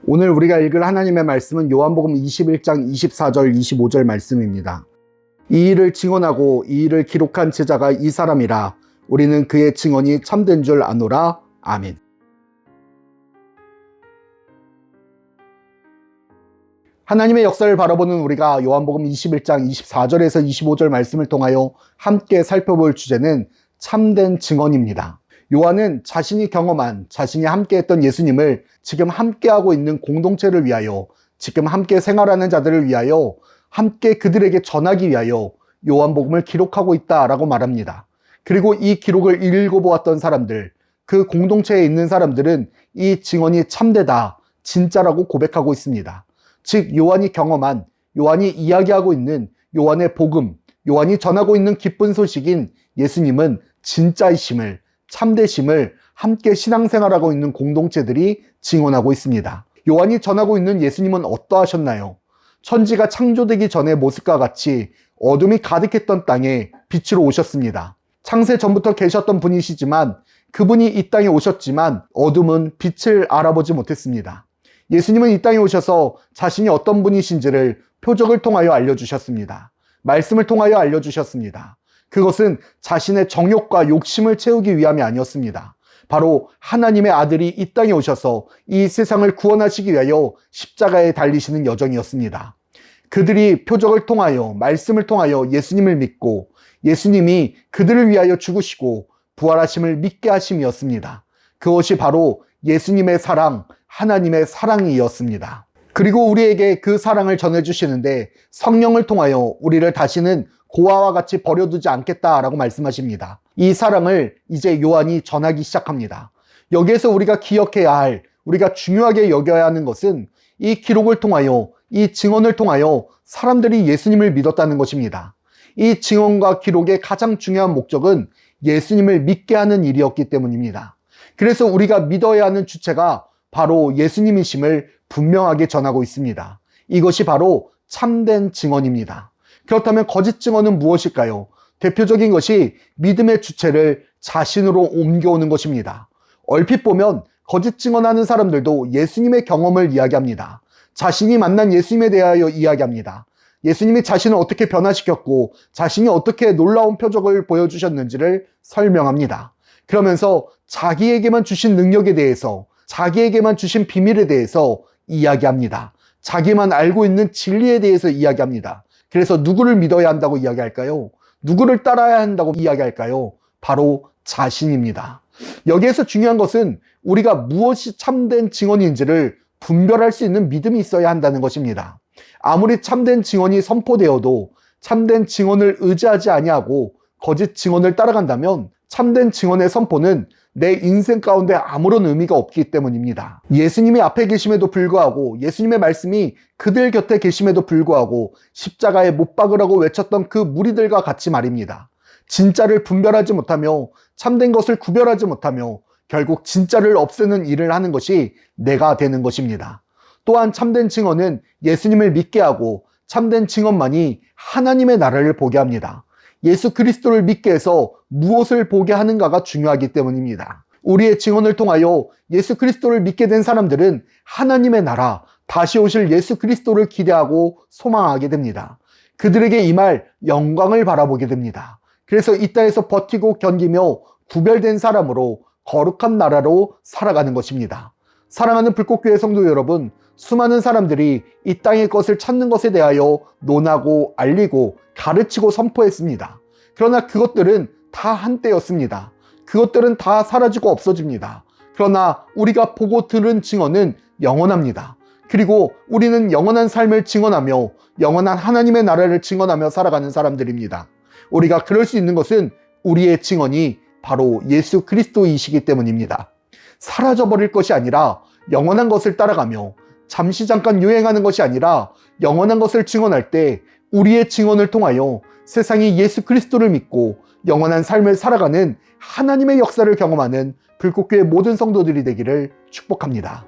오늘 우리가 읽을 하나님의 말씀은 요한복음 21장 24절 25절 말씀입니다. 이 일을 증언하고 이 일을 기록한 제자가 이 사람이라. 우리는 그의 증언이 참된 줄 아노라. 아멘. 하나님의 역사를 바라보는 우리가 요한복음 21장 24절에서 25절 말씀을 통하여 함께 살펴볼 주제는 참된 증언입니다. 요한은 자신이 경험한, 자신이 함께했던 예수님을 지금 함께하고 있는 공동체를 위하여, 지금 함께 생활하는 자들을 위하여, 함께 그들에게 전하기 위하여 요한복음을 기록하고 있다라고 말합니다. 그리고 이 기록을 읽어보았던 사람들, 그 공동체에 있는 사람들은 이 증언이 참되다, 진짜라고 고백하고 있습니다. 즉 요한이 경험한, 요한이 이야기하고 있는 요한의 복음, 요한이 전하고 있는 기쁜 소식인 예수님은 진짜이심을, 참되심을 함께 신앙생활하고 있는 공동체들이 증언하고 있습니다. 요한이 전하고 있는 예수님은 어떠하셨나요? 천지가 창조되기 전의 모습과 같이 어둠이 가득했던 땅에 빛으로 오셨습니다. 창세 전부터 계셨던 분이시지만 그분이 이 땅에 오셨지만 어둠은 빛을 알아보지 못했습니다. 예수님은 이 땅에 오셔서 자신이 어떤 분이신지를 표적을 통하여 알려주셨습니다. 말씀을 통하여 알려주셨습니다. 그것은 자신의 정욕과 욕심을 채우기 위함이 아니었습니다. 바로 하나님의 아들이 이 땅에 오셔서 이 세상을 구원하시기 위하여 십자가에 달리시는 여정이었습니다. 그들이 표적을 통하여, 말씀을 통하여 예수님을 믿고 예수님이 그들을 위하여 죽으시고 부활하심을 믿게 하심이었습니다. 그것이 바로 예수님의 사랑, 하나님의 사랑이었습니다. 그리고 우리에게 그 사랑을 전해주시는데 성령을 통하여 우리를 다시는 고아와 같이 버려두지 않겠다라고 말씀하십니다. 이 사랑을 이제 요한이 전하기 시작합니다. 여기에서 우리가 기억해야 할, 우리가 중요하게 여겨야 하는 것은 이 기록을 통하여, 이 증언을 통하여 사람들이 예수님을 믿었다는 것입니다. 이 증언과 기록의 가장 중요한 목적은 예수님을 믿게 하는 일이었기 때문입니다. 그래서 우리가 믿어야 하는 주체가 바로 예수님이심을 분명하게 전하고 있습니다. 이것이 바로 참된 증언입니다. 그렇다면 거짓 증언은 무엇일까요? 대표적인 것이 믿음의 주체를 자신으로 옮겨오는 것입니다. 얼핏 보면 거짓 증언하는 사람들도 예수님의 경험을 이야기합니다. 자신이 만난 예수님에 대하여 이야기합니다. 예수님이 자신을 어떻게 변화시켰고 자신이 어떻게 놀라운 표적을 보여주셨는지를 설명합니다. 그러면서 자기에게만 주신 능력에 대해서, 자기에게만 주신 비밀에 대해서 이야기합니다. 자기만 알고 있는 진리에 대해서 이야기합니다. 그래서 누구를 믿어야 한다고 이야기할까요? 누구를 따라야 한다고 이야기할까요? 바로 자신입니다. 여기에서 중요한 것은 우리가 무엇이 참된 증언인지를 분별할 수 있는 믿음이 있어야 한다는 것입니다. 아무리 참된 증언이 선포되어도 참된 증언을 의지하지 아니하고 거짓 증언을 따라간다면 참된 증언의 선포는 내 인생 가운데 아무런 의미가 없기 때문입니다. 예수님이 앞에 계심에도 불구하고, 예수님의 말씀이 그들 곁에 계심에도 불구하고 십자가에 못 박으라고 외쳤던 그 무리들과 같이 말입니다. 진짜를 분별하지 못하며 참된 것을 구별하지 못하며 결국 진짜를 없애는 일을 하는 것이 내가 되는 것입니다. 또한 참된 증언은 예수님을 믿게 하고 참된 증언만이 하나님의 나라를 보게 합니다. 예수 그리스도를 믿게 해서 무엇을 보게 하는가가 중요하기 때문입니다. 우리의 증언을 통하여 예수 그리스도를 믿게 된 사람들은 하나님의 나라, 다시 오실 예수 그리스도를 기대하고 소망하게 됩니다. 그들에게 임할 영광을 바라보게 됩니다. 그래서 이 땅에서 버티고 견디며 구별된 사람으로 거룩한 나라로 살아가는 것입니다. 사랑하는 불꽃교회 성도 여러분, 수많은 사람들이 이 땅의 것을 찾는 것에 대하여 논하고 알리고 가르치고 선포했습니다. 그러나 그것들은 다 한때였습니다. 그것들은 다 사라지고 없어집니다. 그러나 우리가 보고 들은 증언은 영원합니다. 그리고 우리는 영원한 삶을 증언하며 영원한 하나님의 나라를 증언하며 살아가는 사람들입니다. 우리가 그럴 수 있는 것은 우리의 증언이 바로 예수 그리스도이시기 때문입니다. 사라져버릴 것이 아니라 영원한 것을 따라가며 잠시 잠깐 유행하는 것이 아니라 영원한 것을 증언할 때 우리의 증언을 통하여 세상이 예수 그리스도를 믿고 영원한 삶을 살아가는 하나님의 역사를 경험하는 불꽃교회 모든 성도들이 되기를 축복합니다.